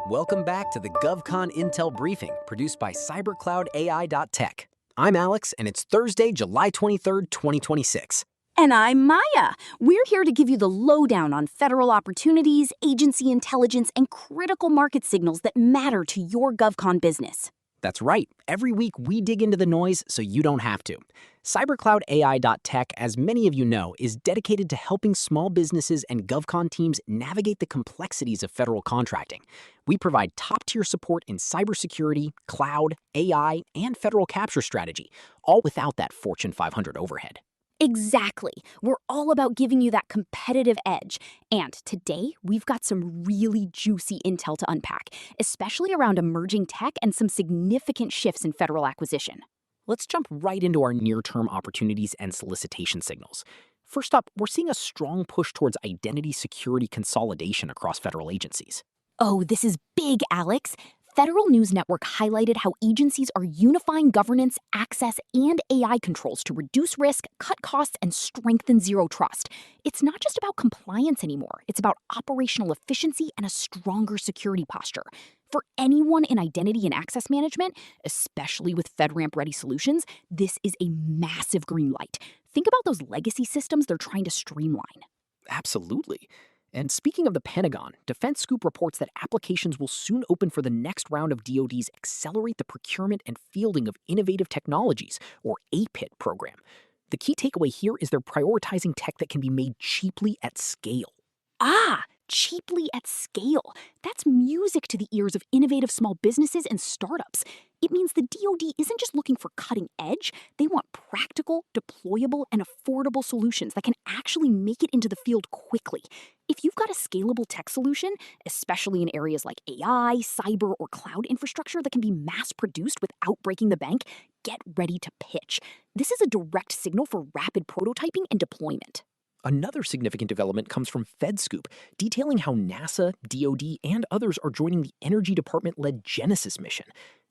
Welcome back to the GovCon Intel Briefing, produced by CyberCloudAI.Tech. I'm Alex, and it's Thursday, July 23rd, 2026. And I'm Maya. We're here to give you the lowdown on federal opportunities, agency intelligence, and critical market signals that matter to your GovCon business. That's right. Every week, we dig into the noise so you don't have to. CyberCloudAI.Tech, as many of you know, is dedicated to helping small businesses and GovCon teams navigate the complexities of federal contracting. We provide top-tier support in cybersecurity, cloud, AI, and federal capture strategy, all without that Fortune 500 overhead. Exactly. We're all about giving you that competitive edge. And today, we've got some really juicy intel to unpack, especially around emerging tech and some significant shifts in federal acquisition. Let's jump right into our near-term opportunities and solicitation signals. First up, we're seeing a strong push towards identity security consolidation across federal agencies. Oh, this is big, Alex. Federal News Network highlighted how agencies are unifying governance, access, and AI controls to reduce risk, cut costs, and strengthen zero trust. It's not just about compliance anymore. It's about operational efficiency and a stronger security posture. For anyone in identity and access management, especially with FedRAMP-ready solutions, this is a massive green light. Think about those legacy systems they're trying to streamline. Absolutely. And speaking of the Pentagon, Defense Scoop reports that applications will soon open for the next round of DoD's Accelerate the Procurement and Fielding of Innovative Technologies, or APFIT program. The key takeaway here is they're prioritizing tech that can be made cheaply at scale. Cheaply at scale. That's music to the ears of innovative small businesses and startups. It means the DoD isn't just looking for cutting edge. They want practical, deployable, and affordable solutions that can actually make it into the field quickly. If you've got a scalable tech solution, especially in areas like AI, cyber, or cloud infrastructure that can be mass-produced without breaking the bank, get ready to pitch. This is a direct signal for rapid prototyping and deployment. Another significant development comes from FedScoop, detailing how NASA, DoD, and others are joining the Energy Department-led Genesis mission.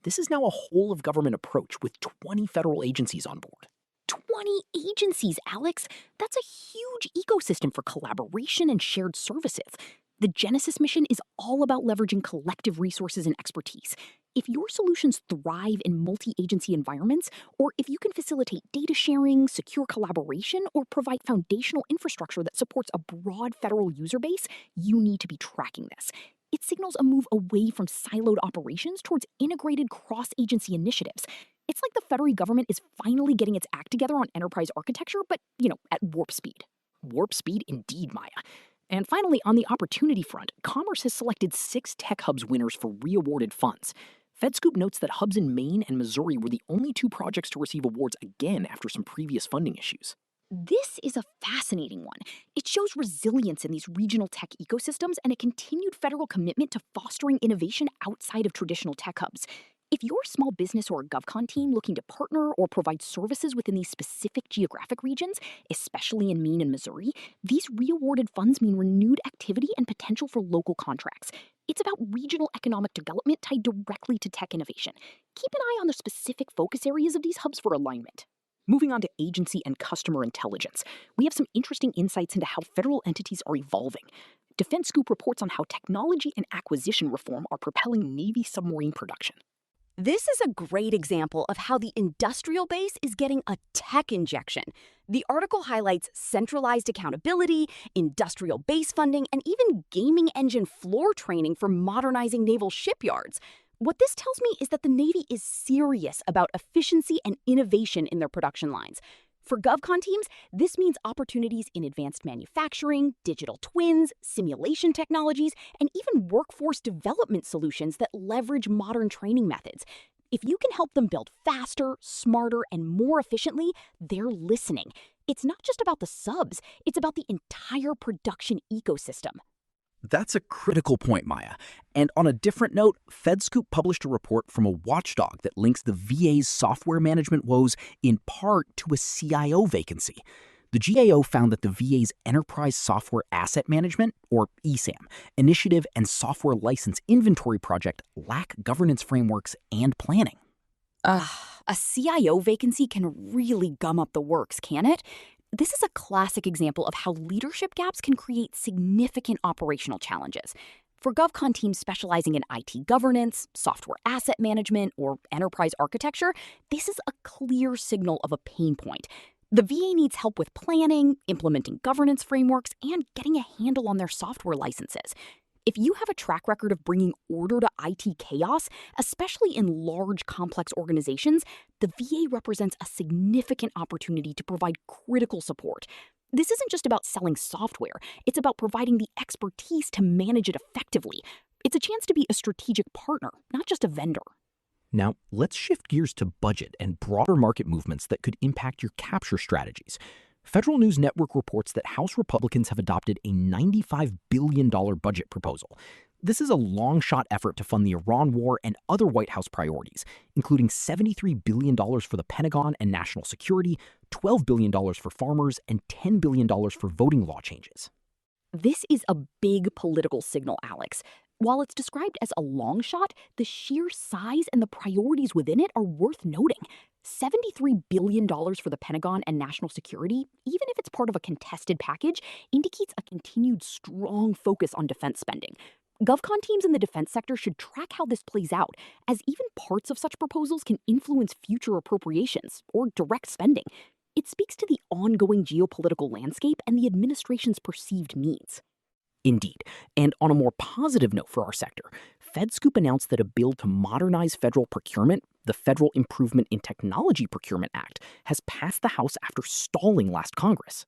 This is now a whole-of-government approach with 20 federal agencies on board. 20 agencies, Alex. That's a huge ecosystem for collaboration and shared services. The Genesis mission is all about leveraging collective resources and expertise. If your solutions thrive in multi-agency environments, or if you can facilitate data sharing, secure collaboration, or provide foundational infrastructure that supports a broad federal user base, you need to be tracking this. It signals a move away from siloed operations towards integrated cross-agency initiatives. It's like the federal government is finally getting its act together on enterprise architecture, but, at warp speed. Warp speed indeed, Maya. And finally, on the opportunity front, Commerce has selected 6 tech hubs winners for re-awarded funds. FedScoop notes that hubs in Maine and Missouri were the only 2 projects to receive awards again after some previous funding issues. This is a fascinating one. It shows resilience in these regional tech ecosystems and a continued federal commitment to fostering innovation outside of traditional tech hubs. If you're a small business or a GovCon team looking to partner or provide services within these specific geographic regions, especially in Maine and Missouri, these re-awarded funds mean renewed activity and potential for local contracts. It's about regional economic development tied directly to tech innovation. Keep an eye on the specific focus areas of these hubs for alignment. Moving on to agency and customer intelligence, we have some interesting insights into how federal entities are evolving. Defense Scoop reports on how technology and acquisition reform are propelling Navy submarine production. This is a great example of how the industrial base is getting a tech injection. The article highlights centralized accountability, industrial base funding, and even gaming engine floor training for modernizing naval shipyards. What this tells me is that the Navy is serious about efficiency and innovation in their production lines. For GovCon teams, this means opportunities in advanced manufacturing, digital twins, simulation technologies, and even workforce development solutions that leverage modern training methods. If you can help them build faster, smarter, and more efficiently, they're listening. It's not just about the subs, it's about the entire production ecosystem. That's a critical point, Maya. And on a different note, FedScoop published a report from a watchdog that links the VA's software management woes in part to a CIO vacancy. The GAO found that the VA's Enterprise Software Asset Management, or ESAM, initiative and software license inventory project lack governance frameworks and planning. A CIO vacancy can really gum up the works, can it? This is a classic example of how leadership gaps can create significant operational challenges. For GovCon teams specializing in IT governance, software asset management, or enterprise architecture, this is a clear signal of a pain point. The VA needs help with planning, implementing governance frameworks, and getting a handle on their software licenses. If you have a track record of bringing order to IT chaos, especially in large, complex organizations, the VA represents a significant opportunity to provide critical support. This isn't just about selling software, it's about providing the expertise to manage it effectively. It's a chance to be a strategic partner, not just a vendor. Now, let's shift gears to budget and broader market movements that could impact your capture strategies. Federal News Network reports that House Republicans have adopted a $95 billion budget proposal. This is a long-shot effort to fund the Iran war and other White House priorities, including $73 billion for the Pentagon and national security, $12 billion for farmers, and $10 billion for voting law changes. This is a big political signal, Alex. While it's described as a long shot, the sheer size and the priorities within it are worth noting. $73 billion for the Pentagon and national security, even if it's part of a contested package, indicates a continued strong focus on defense spending. GovCon teams in the defense sector should track how this plays out, as even parts of such proposals can influence future appropriations or direct spending. It speaks to the ongoing geopolitical landscape and the administration's perceived needs. Indeed. And on a more positive note for our sector, FedScoop announced that a bill to modernize federal procurement, the Federal Improvement in Technology Procurement Act, has passed the House after stalling last Congress.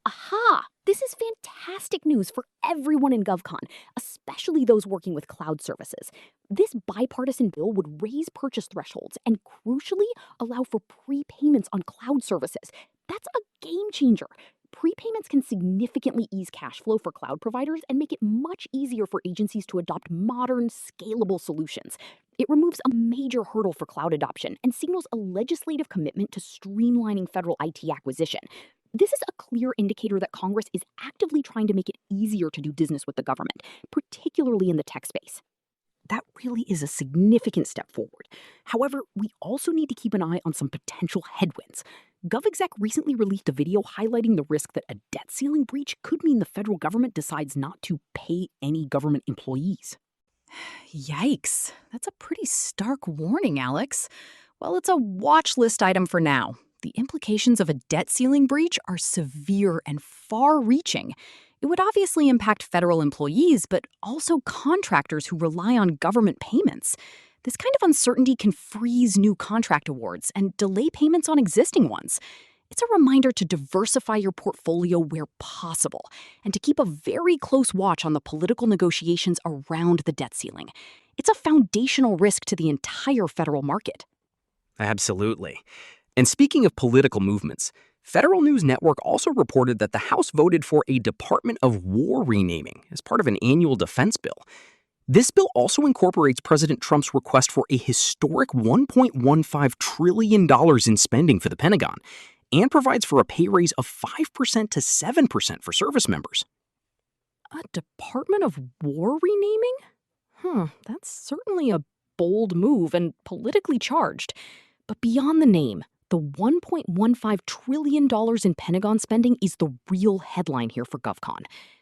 Aha! This is fantastic news for everyone in GovCon, especially those working with cloud services. This bipartisan bill would raise purchase thresholds and, crucially, allow for prepayments on cloud services. That's a game changer. Prepayments can significantly ease cash flow for cloud providers and make it much easier for agencies to adopt modern, scalable solutions. It removes a major hurdle for cloud adoption and signals a legislative commitment to streamlining federal IT acquisition. This is a clear indicator that Congress is actively trying to make it easier to do business with the government, particularly in the tech space. That really is a significant step forward. However, we also need to keep an eye on some potential headwinds. GovExec recently released a video highlighting the risk that a debt ceiling breach could mean the federal government decides not to pay any government employees. Yikes. That's a pretty stark warning, Alex. Well, it's a watch list item for now. The implications of a debt ceiling breach are severe and far-reaching. It would obviously impact federal employees, but also contractors who rely on government payments. This kind of uncertainty can freeze new contract awards and delay payments on existing ones. It's a reminder to diversify your portfolio where possible and to keep a very close watch on the political negotiations around the debt ceiling. It's a foundational risk to the entire federal market. Absolutely. And speaking of political movements, Federal News Network also reported that the House voted for a Department of War renaming as part of an annual defense bill. This bill also incorporates President Trump's request for a historic $1.15 trillion in spending for the Pentagon and provides for a pay raise of 5% to 7% for service members. A Department of War renaming? That's certainly a bold move and politically charged. But beyond the name, the $1.15 trillion in Pentagon spending is the real headline here for GovCon.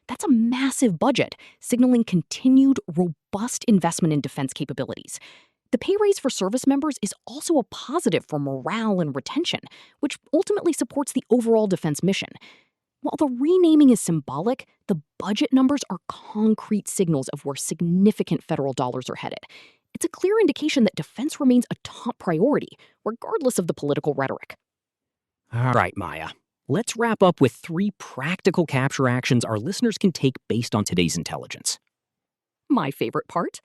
That's a massive budget, signaling continued, robust investment in defense capabilities. The pay raise for service members is also a positive for morale and retention, which ultimately supports the overall defense mission. While the renaming is symbolic, the budget numbers are concrete signals of where significant federal dollars are headed. It's a clear indication that defense remains a top priority, regardless of the political rhetoric. All right, Maya. Let's wrap up with 3 practical capture actions our listeners can take based on today's intelligence. My favorite part?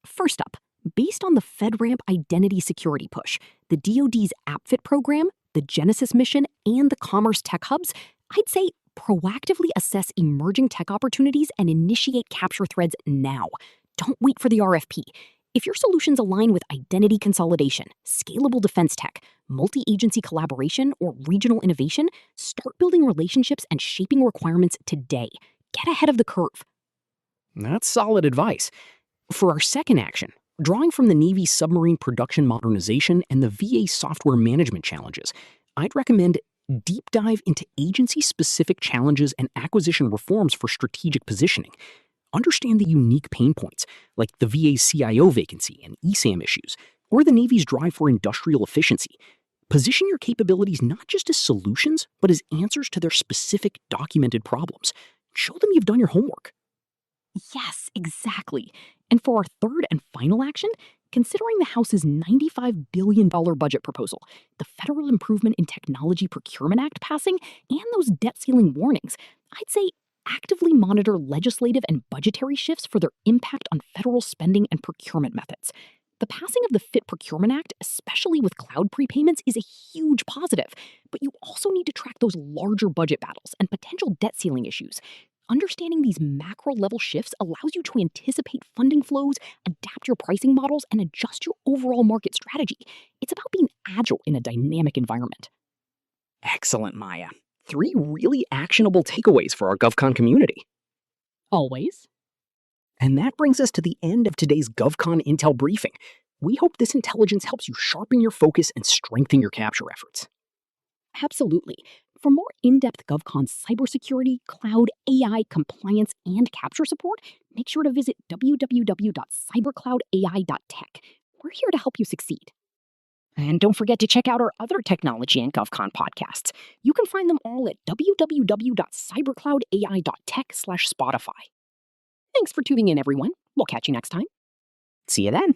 First up, based on the FedRAMP identity security push, the DoD's APFIT program, the Genesis mission, and the Commerce Tech Hubs, I'd say proactively assess emerging tech opportunities and initiate capture threads now. Don't wait for the RFP. If your solutions align with identity consolidation, scalable defense tech, multi-agency collaboration, or regional innovation, start building relationships and shaping requirements today. Get ahead of the curve. That's solid advice. For our second action, drawing from the Navy's submarine production modernization and the VA software management challenges, I'd recommend deep dive into agency-specific challenges and acquisition reforms for strategic positioning. Understand the unique pain points, like the VA's CIO vacancy and ESAM issues, or the Navy's drive for industrial efficiency. Position your capabilities not just as solutions, but as answers to their specific documented problems. Show them you've done your homework. Yes, exactly. And for our third and final action, considering the House's $95 billion budget proposal, the Federal Improvement in Technology Procurement Act passing, and those debt ceiling warnings, I'd say actively monitor legislative and budgetary shifts for their impact on federal spending and procurement methods. The passing of the FIT Procurement Act, especially with cloud prepayments, is a huge positive, but you also need to track those larger budget battles and potential debt ceiling issues. Understanding these macro-level shifts allows you to anticipate funding flows, adapt your pricing models, and adjust your overall market strategy. It's about being agile in a dynamic environment. Excellent, Maya. 3 really actionable takeaways for our GovCon community. Always. And that brings us to the end of today's GovCon Intel briefing. We hope this intelligence helps you sharpen your focus and strengthen your capture efforts. Absolutely. For more in-depth GovCon cybersecurity, cloud, AI, compliance, and capture support, make sure to visit www.cybercloudai.tech. We're here to help you succeed. And don't forget to check out our other technology and GovCon podcasts. You can find them all at www.cybercloudai.tech/Spotify. Thanks for tuning in, everyone. We'll catch you next time. See you then.